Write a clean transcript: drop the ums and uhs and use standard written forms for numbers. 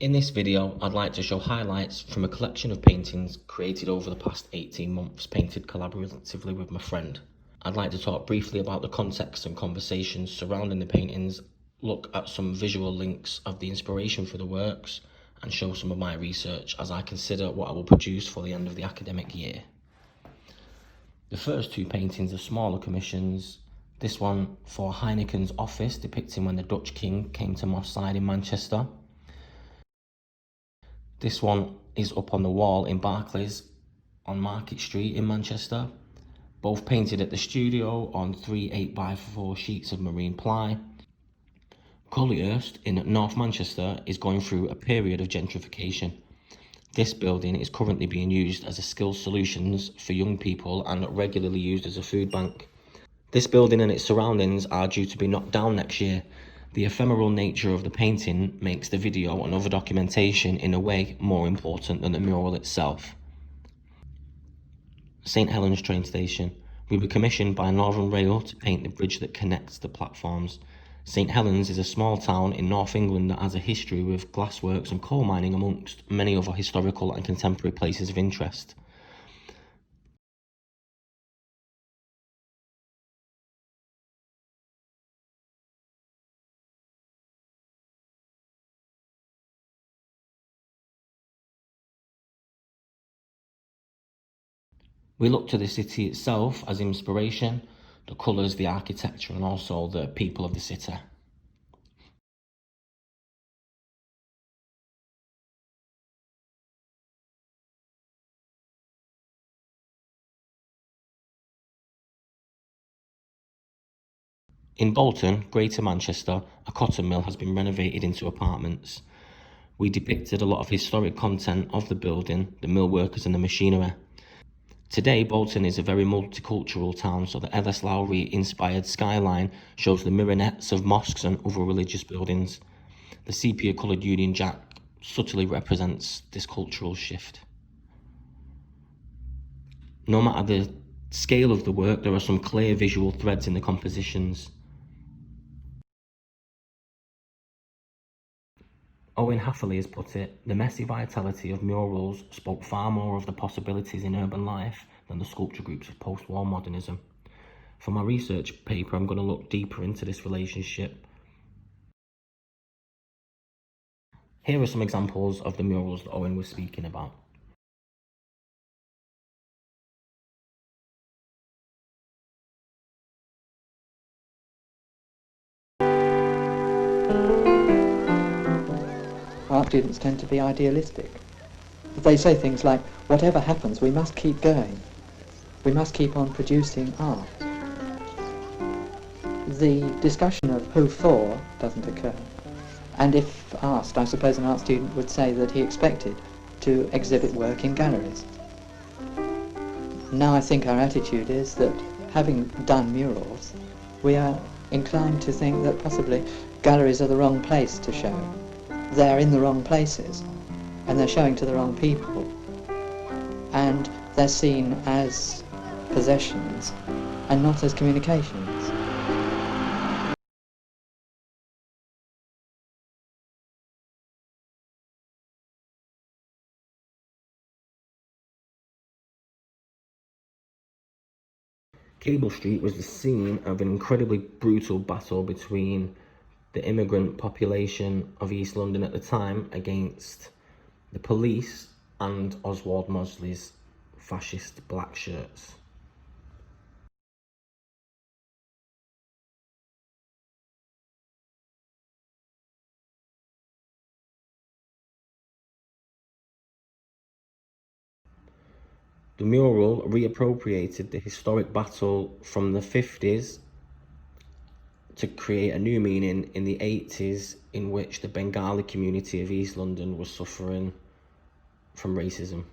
In this video, I'd like to show highlights from a collection of paintings created over the past 18 months, painted collaboratively with my friend. I'd like to talk briefly about the context and conversations surrounding the paintings, look at some visual links of the inspiration for the works, and show some of my research as I consider what I will produce for the end of the academic year. The first two paintings are smaller commissions. This one for Heineken's office, depicting when the Dutch king came to Moss Side in Manchester. This one is up on the wall in Barclays on Market Street in Manchester. Both painted at the studio on 3 8x4 sheets of marine ply. Collyhurst in North Manchester is going through a period of gentrification. This building is currently being used as a skills solutions for young people and regularly used as a food bank. This building and its surroundings are due to be knocked down next year. The ephemeral nature of the painting makes the video and other documentation in a way more important than the mural itself. St Helens train station. We were commissioned by Northern Rail to paint the bridge that connects the platforms. St Helens is a small town in North England that has a history with glassworks and coal mining amongst many other historical and contemporary places of interest. We look to the city itself as inspiration, the colours, the architecture, and also the people of the city. In Bolton, Greater Manchester, a cotton mill has been renovated into apartments. We depicted a lot of historic content of the building, the mill workers and the machinery. Today, Bolton is a very multicultural town, so the L.S. Lowry-inspired skyline shows the minarets of mosques and other religious buildings. The sepia-coloured Union Jack subtly represents this cultural shift. No matter the scale of the work, there are some clear visual threads in the compositions. Owen Hatherley has put it, the messy vitality of murals spoke far more of the possibilities in urban life than the sculpture groups of post-war modernism. For my research paper, I'm going to look deeper into this relationship. Here are some examples of the murals that Owen was speaking about. Art students tend to be idealistic. They say things like, whatever happens, we must keep going. We must keep on producing art. The discussion of who for doesn't occur. And if asked, I suppose an art student would say that he expected to exhibit work in galleries. Now I think our attitude is that, having done murals, we are inclined to think that possibly galleries are the wrong place to show. They're in the wrong places, and they're showing to the wrong people, and they're seen as possessions and not as communications. Cable Street was the scene of an incredibly brutal battle between the immigrant population of East London at the time against the police and Oswald Mosley's fascist black shirts. The mural reappropriated the historic battle from the 50s to create a new meaning in the 80s, in which the Bengali community of East London was suffering from racism.